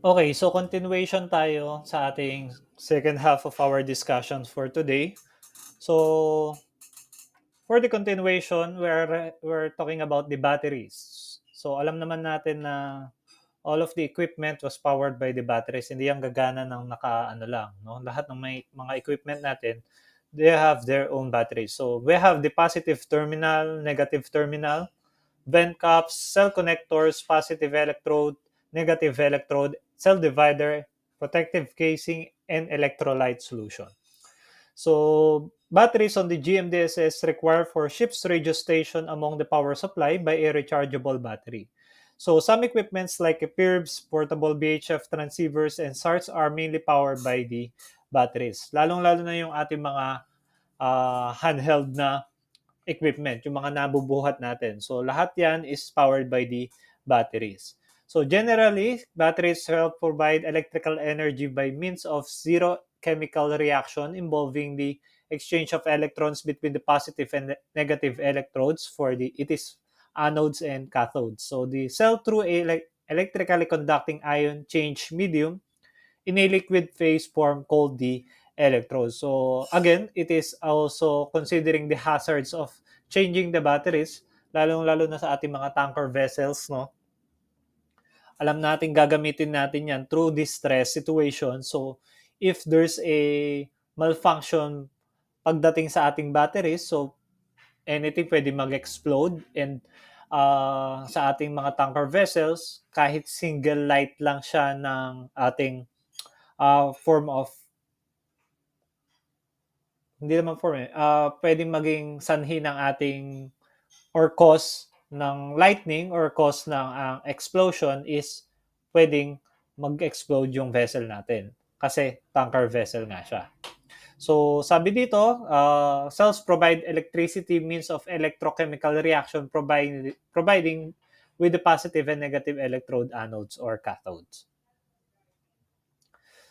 Okay, so continuation tayo sa ating second half of our discussions for today. So, for the continuation, we're talking about the batteries. So, alam naman natin na all of the equipment was powered by the batteries. Hindi yan gagana ng naka-ano lang, no? Lahat ng may mga equipment natin, they have their own batteries. So, we have the positive terminal, negative terminal, vent caps, cell connectors, positive electrode, negative electrode, cell divider, protective casing, and electrolyte solution. So, batteries on the GMDSS require for ship's radio station among the power supply by a rechargeable battery. So, some equipments like PIRBs, portable VHF transceivers, and SARTs are mainly powered by the batteries. Lalong-lalo na yung ating mga handheld na equipment, yung mga nabubuhat natin. So, lahat yan is powered by the batteries. So, generally, batteries help provide electrical energy by means of zero chemical reaction involving the exchange of electrons between the positive and negative electrodes for the it is anodes and cathodes. So, the cell through electrically conducting ion change medium in a liquid phase form called the electrode. So again, it is also considering the hazards of changing the batteries, lalong-lalo na sa ating mga tanker vessels, no? Alam natin gagamitin natin yan through this stress situation. So if there's a malfunction pagdating sa ating batteries, so anything pwede mag-explode and sa ating mga tanker vessels, kahit single light lang siya ng ating form of hindi naman form pwedeng maging sanhi ng ating or cause ng lightning or cause ng explosion is pwedeng mag-explode yung vessel natin kasi tanker vessel nga siya. So, sabi dito, cells provide electricity means of electrochemical reaction providing with the positive and negative electrode anodes or cathodes.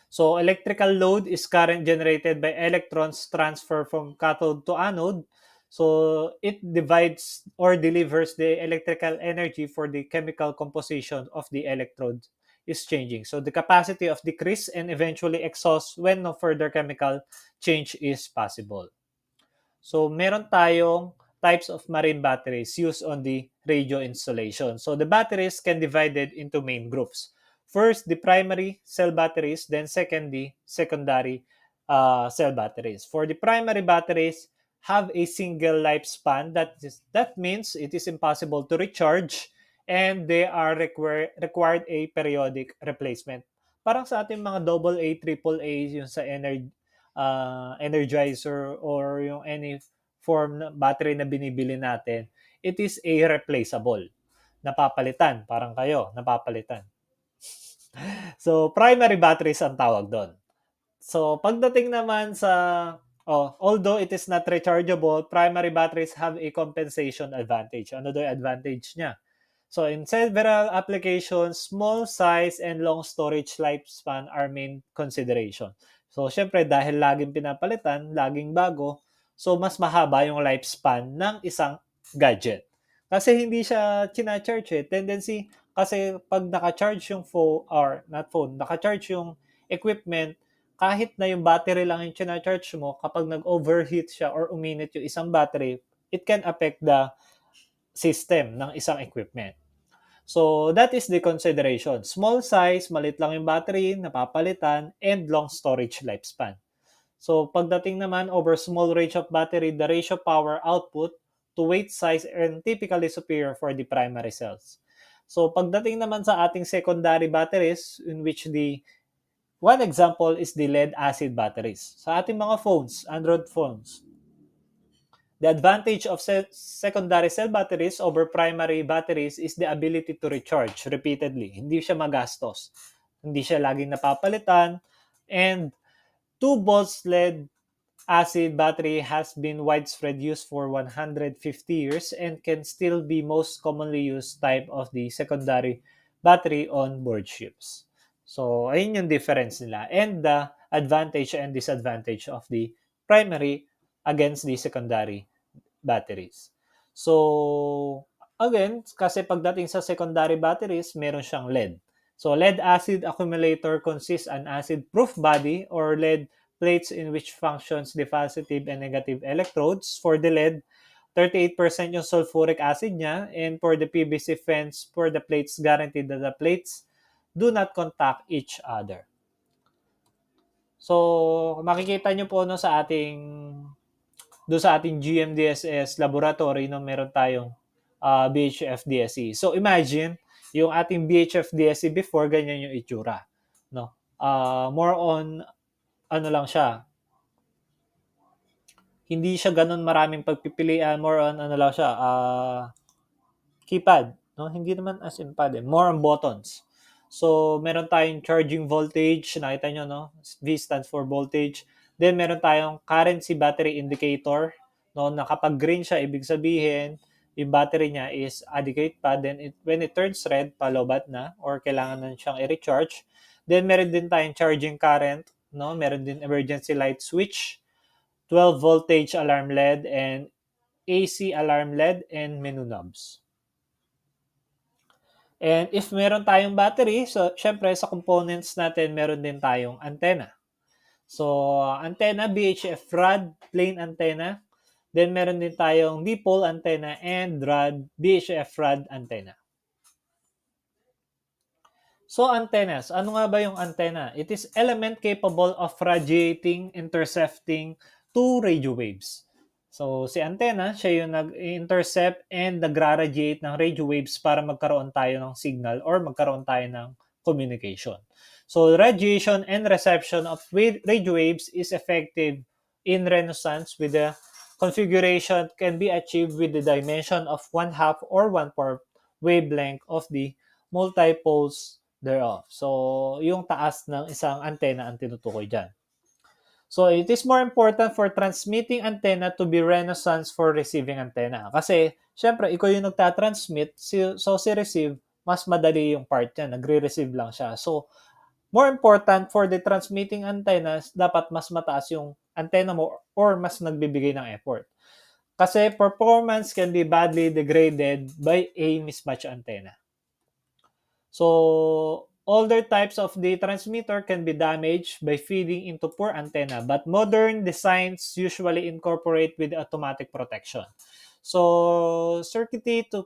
So electrical load is current generated by electrons transfer from cathode to anode. So it divides or delivers the electrical energy for the chemical composition of the electrode is changing. So the capacity of decrease and eventually exhaust when no further chemical change is possible. So meron tayong types of marine batteries used on the radio installation. So the batteries can be divided into main groups. First, the primary cell batteries, then second, the secondary cell batteries. For the primary batteries, have a single lifespan. That means it is impossible to recharge and they are required a periodic replacement. Parang sa ating mga double A, triple A, yung sa energizer or yung any form na battery na binibili natin, it is a replaceable. Napapalitan, parang kayo, napapalitan. So, primary batteries ang tawag doon. So, pagdating naman sa, although it is not rechargeable, primary batteries have a compensation advantage. Ano daw yung advantage niya? So, in several applications, small size and long storage lifespan are main consideration. So, syempre, dahil laging pinapalitan, laging bago, so mas mahaba yung lifespan ng isang gadget. Kasi hindi siya china-charge eh. Tendency, kasi pag naka-charge yung phone, or not phone, naka-charge yung equipment, kahit na yung battery lang yung china-charge mo, kapag nag-overheat siya or uminit yung isang battery, it can affect the system ng isang equipment. So, that is the consideration. Small size, malit lang yung battery, napapalitan, and long storage lifespan. So, pagdating naman over small range of battery, the ratio power output to weight size and typically superior for the primary cells. So, pagdating naman sa ating secondary batteries, in which the one example is the lead acid batteries. Sa ating mga phones, Android phones, the advantage of secondary cell batteries over primary batteries is the ability to recharge repeatedly. Hindi siya magastos. Hindi siya laging napapalitan. And 2 volts lead acid battery has been widespread use for 150 years and can still be most commonly used type of the secondary battery on board ships. So, ayun yung difference nila and the advantage and disadvantage of the primary against the secondary batteries. So, again, kasi pagdating sa secondary batteries, meron siyang lead. So lead acid accumulator consists an acid-proof body or lead plates in which functions the positive and negative electrodes. For the lead, 38% yung sulfuric acid niya, and for the PVC fence, for the plates, guaranteed that the plates do not contact each other. So, makikita nyo po no, sa ating GMDSS laboratory no, meron tayong BHF-DSE. So, imagine, yung ating BHF-DSE before, ganyan yung itsura. No? More on, ano lang siya, hindi siya ganun maraming pagpipilian, more on, ano lang siya, keypad. No? Hindi naman as in pad, more on buttons. So, meron tayong charging voltage, nakita nyo, no? V stands for voltage. Then, meron tayong currency battery indicator, no? Na kapag green siya, ibig sabihin, yung battery niya is adequate pa. Then, when it turns red, palobat na, or kailangan na siyang i-recharge. Then, meron din tayong charging current, no? Meron din emergency light switch, 12 voltage alarm LED, and AC alarm LED, and menu knobs. And if meron tayong battery, so syempre sa components natin, meron din tayong antenna. So, antenna, BHF rod, plain antenna. Then, meron din tayong dipole antenna and rod, BHF rod antenna. So, antennas. Ano nga ba yung antenna? It is element capable of radiating, intercepting two radio waves. So, si antenna, siya yung nag-intercept and nagra-radiate ng radio waves para magkaroon tayo ng signal or magkaroon tayo ng communication. So, radiation and reception of radio waves is effective in resonance with the configuration can be achieved with the dimension of 1/2 or 1/4 wavelength of the multipoles thereof. So, yung taas ng isang antenna ang tinutukoy dyan. So, it is more important for transmitting antenna to be renaissance for receiving antenna. Kasi, syempre, ikaw yung nagtatransmit, so si receive, mas madali yung part niya. Nagre-receive lang siya. So, more important for the transmitting antennas, dapat mas mataas yung antenna mo or mas nagbibigay ng effort. Kasi performance can be badly degraded by a mismatched antenna. So, older types of the transmitter can be damaged by feeding into poor antenna, but modern designs usually incorporate with automatic protection. So, circuitry to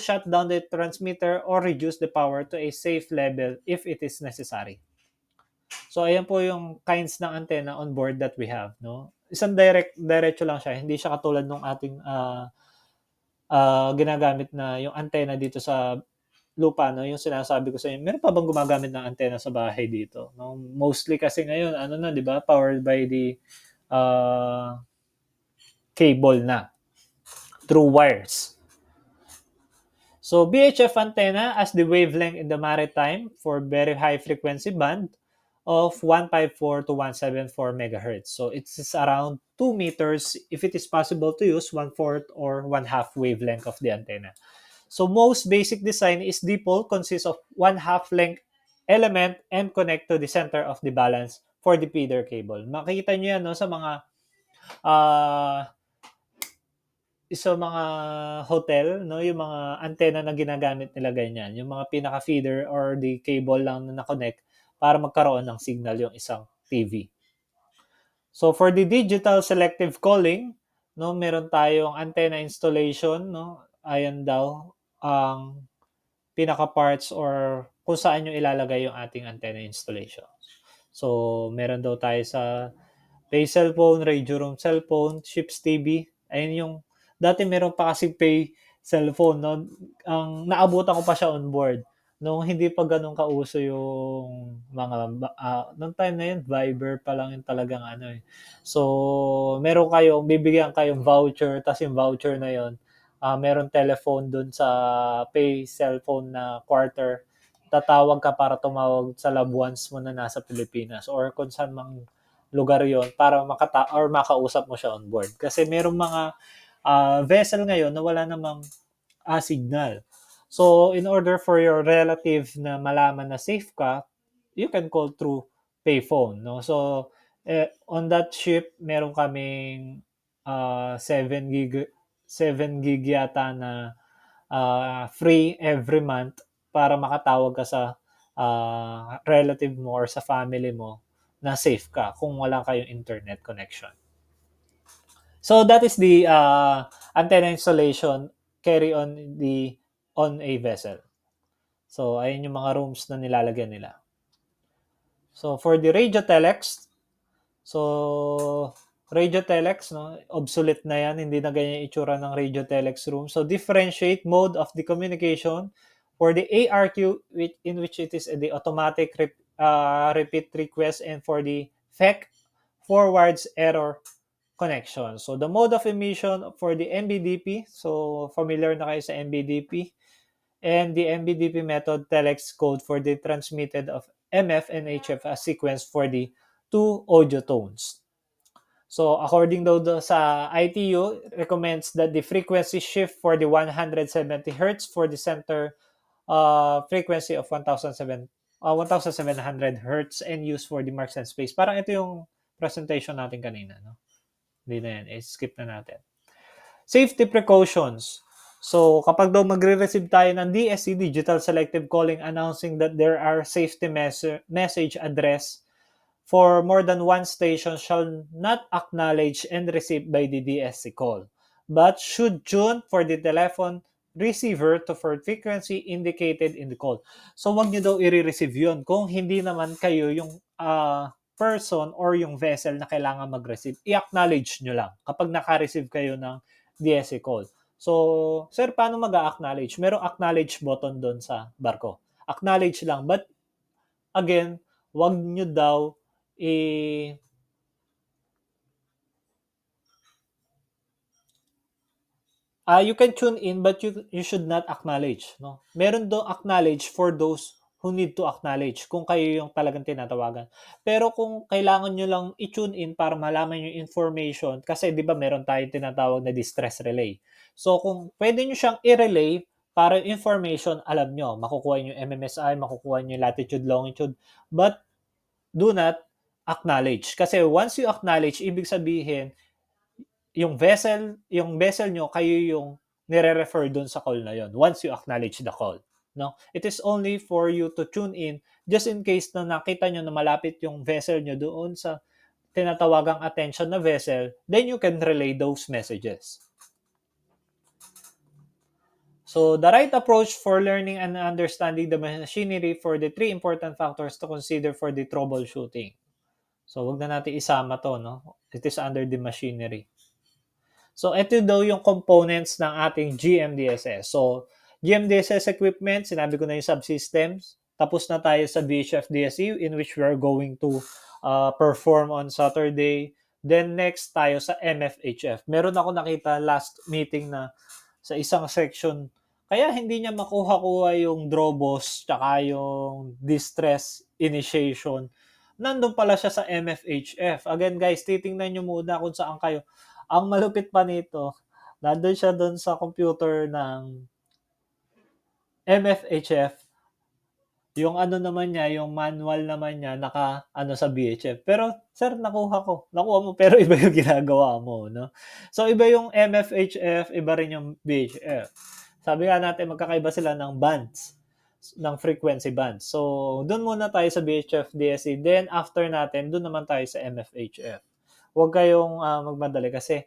shut down the transmitter or reduce the power to a safe level if it is necessary. So, ayan po yung kinds ng antenna on board that we have. No? Isang diretso lang siya. Hindi siya katulad ng ating ginagamit na yung antenna dito sa lupa, no, yung sinasabi ko sa inyo, meron pa bang gumagamit ng antenna sa bahay dito? No? Mostly kasi ngayon, ano na, di ba, powered by the cable na, through wires. So, BHF antenna as the wavelength in the maritime for very high frequency band of 154 to 174 megahertz. So, it's around 2 meters if it is possible to use 1/4 or 1/2 wavelength of the antenna. So most basic design is dipole, consists of 1/2 length element and connect to the center of the balance for the feeder cable. Makikita nyo yan no, sa mga hotel, no, yung mga antenna na ginagamit nila ganyan. Yung mga pinaka-feeder or the cable lang na na-connect para magkaroon ng signal yung isang TV. So for the digital selective calling, no, meron tayong antenna installation, no. Ayan daw ang pinaka-parts or kung saan nyo ilalagay yung ating antenna installation. So, meron daw tayo sa Pay Cellphone, Radio Room Cellphone, Ships TV. Ayun yung, dati meron pa kasi Pay Cellphone, no? Ang naabutan ko pa siya on board. Nung hindi pa ganun kauso yung mga, nung time na yun, Viber pa lang yung talagang ano eh. So, meron kayong, bibigyan kayong voucher, tas yung voucher na yun, meron telephone dun sa Pay Cellphone na quarter, tatawag ka para tumawag sa loved ones mo na nasa Pilipinas or kung saan mang lugar yon para or makausap mo siya on board. Kasi merong mga vessel ngayon na wala namang signal. So, in order for your relative na malaman na safe ka, you can call through payphone. No? So, on that ship, meron kaming 7 gig yata na free every month para makatawag ka sa relative mo or sa family mo na safe ka kung wala kayong internet connection. So that is the antenna installation carry on a vessel. So ayun yung mga rooms na nilalagyan nila. So for the radio telex, so radio telex, no, obsolete na yan, hindi na ganyan itsura ng radio telex room. So differentiate mode of the communication for the ARQ in which it is the automatic repeat request, and for the FEC forwards error connection. So the mode of emission for the MBDP, so familiar na kayo sa MBDP, and the MBDP method telex code for the transmitted of MF and HF as sequence for the two audio tones. So according daw sa ITU, recommends that the frequency shift for the 170 Hz for the center frequency of 1,700 Hz and use for the marks and space. Parang ito yung presentation natin kanina, no? Hindi na yan. Skip na natin. Safety precautions. So, kapag daw magre-receive tayo ng DSC, Digital Selective Calling, announcing that there are safety message address for more than one station shall not acknowledge and receive by the DSC call, but should tune for the telephone receiver to for frequency indicated in the call. So, wag nyo daw i-receive yun kung hindi naman kayo yung person or yung vessel na kailangan mag-receive. I-acknowledge nyo lang kapag naka-receive kayo ng DSC call. So, sir, paano mag-acknowledge? Merong acknowledge button doon sa barko. Acknowledge lang. But, again, wag nyo daw you can tune in but you should not acknowledge, no? Meron do acknowledge for those who need to acknowledge kung kayo yung talagang tinatawagan. Pero kung kailangan nyo lang i-tune in para malaman yung information, kasi di ba meron tayong tinatawag na distress relay. So kung pwede nyo siyang i-relay para information, alam nyo, makukuha nyo yung MMSI, makukuha nyo yung latitude, longitude, but do not acknowledge. Kasi once you acknowledge, ibig sabihin, yung vessel nyo, kayo yung nire-refer dun sa call na yon once you acknowledge the call. No? It is only for you to tune in just in case na nakita nyo na malapit yung vessel nyo doon sa tinatawagang attention na vessel, then you can relay those messages. So, the right approach for learning and understanding the machinery for the three important factors to consider for the troubleshooting. So, wag na natin isama to, no? It is under the machinery. So, ito daw yung components ng ating GMDSS. So, GMDSS equipment, sinabi ko na yung subsystems. Tapos na tayo sa VHF DSU in which we are going to perform on Saturday. Then next tayo sa MFHF. Meron ako nakita last meeting na sa isang section, kaya hindi niya makuha-kuha yung Drobos tsaka yung distress initiation. Nandun pala siya sa MFHF. Again guys, titingnan nyo muna kung saan kayo. Ang malupit pa nito, nandun siya doon sa computer ng MFHF. Yung ano naman niya, yung manual naman niya, sa VHF. Pero, sir, nakuha mo, pero iba yung ginagawa mo, no? So, iba yung MFHF, iba rin yung VHF. Sabi nga natin, magkakaiba sila ng bands, ng frequency bands. So, dun muna tayo sa VHF DSC. Then, after natin, dun naman tayo sa MFHF. Huwag kayong magmadali kasi,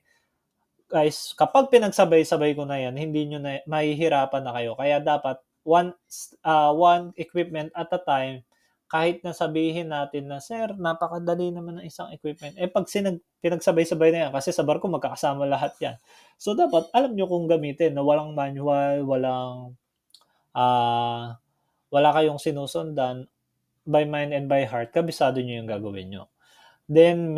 guys, kapag pinagsabay-sabay ko na yan, hindi nyo na, mahihirapan na kayo. Kaya dapat, one equipment at a time, kahit na sabihin natin na, sir, napakadali naman ng isang equipment. Pag pinagsabay-sabay na yan, kasi sa barko magkakasama lahat yan. So, dapat alam nyo kung gamitin na walang manual, wala kayong sinusundan, by mind and by heart, kabisado nyo yung gagawin nyo. Then,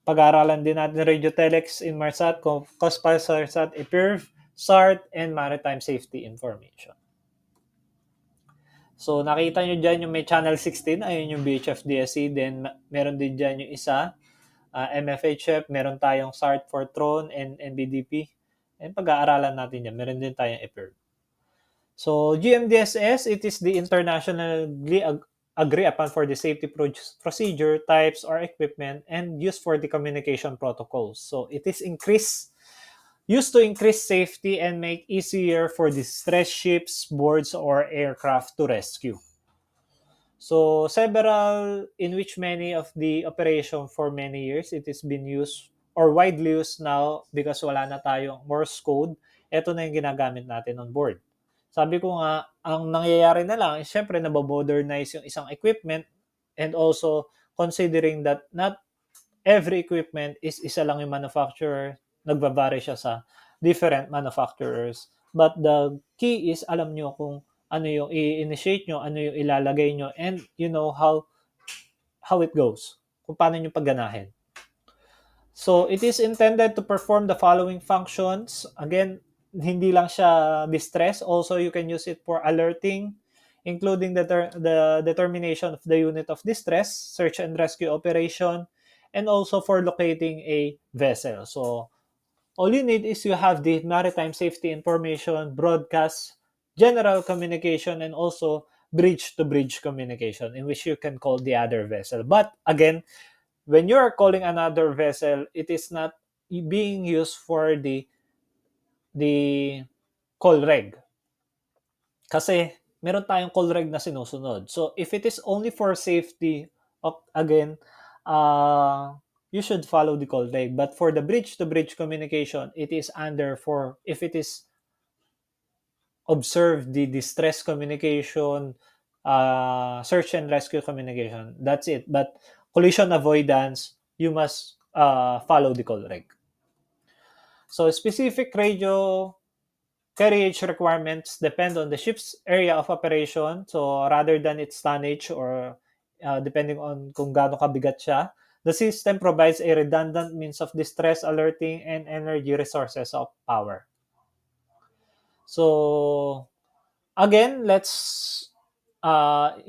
pag-aaralan din natin Radio Telex in Marsat, COSPAR, SARSAT, EPIRV, SART, and Maritime Safety Information. So, nakita nyo dyan yung may channel 16, ayun yung VHF DSC. Then, meron din dyan yung isa, MFHF, meron tayong SART for Tron and NBDP. And pag-aaralan natin dyan, meron din tayong EPIRV. So, GMDSS, it is the internationally agree upon for the safety procedure, types, or equipment, and used for the communication protocols. So, it is used to increase safety and make easier for distressed ships, boats, or aircraft to rescue. So several in which many of the operation for many years it has been used or widely used now because wala na tayong Morse code. Ito na yung ginagamit natin on board. Sabi ko nga, ang nangyayari na lang is syempre nabomodernize yung isang equipment and also considering that not every equipment is isa lang yung manufacturer, nagba-vary siya sa different manufacturers. But the key is alam nyo kung ano yung i-initiate nyo, ano yung ilalagay nyo, and you know how it goes. Kung paano nyo pagganahin. So, it is intended to perform the following functions. Again, hindi lang siya distress. Also, you can use it for alerting, including the determination of the unit of distress, search and rescue operation, and also for locating a vessel. So, all you need is you have the maritime safety information, broadcast, general communication, and also bridge-to-bridge communication in which you can call the other vessel. But again, when you are calling another vessel, it is not being used for the call reg. Kasi meron tayong call reg na sinusunod. So if it is only for safety, again, you should follow the call reg. But for the bridge-to-bridge communication, it is under for if it is observe the distress communication, search and rescue communication. That's it. But collision avoidance, you must follow the call reg. So specific radio carriage requirements depend on the ship's area of operation. So rather than its tonnage or depending on kung gaano kabigat siya, the system provides a redundant means of distress alerting and energy resources of power. So again, let's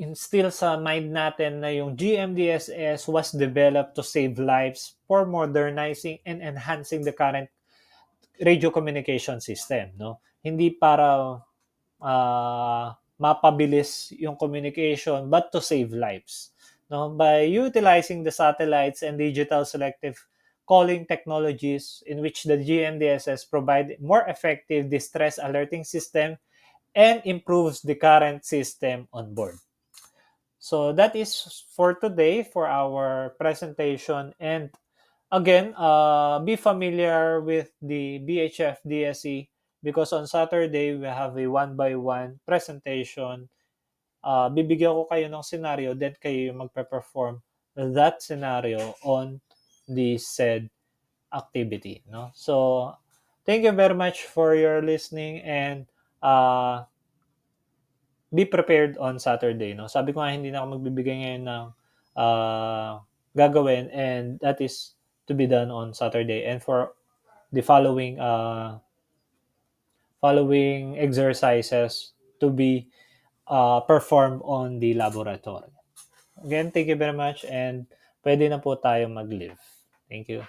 instill sa mind natin na yung GMDSS was developed to save lives for modernizing and enhancing the current radio communication system, no? Hindi para mapabilis yung communication but to save lives, no? By utilizing the satellites and digital selective calling technologies in which the GMDSS provide more effective distress alerting system and improves the current system on board. So that is for today for our presentation. And again, be familiar with the BHF DSE because on Saturday we have a one-by-one presentation. Bibigyan ko kayo ng scenario, then kayo yung magpe-perform that scenario on the said activity. No? So, thank you very much for your listening and be prepared on Saturday. No? Sabi ko nga, hindi na ako magbibigay ngayon ng gagawin and that is to be done on Saturday. And for the following exercises to be performed on the laboratory. Again, thank you very much and pwede na po tayong mag-leave. Thank you.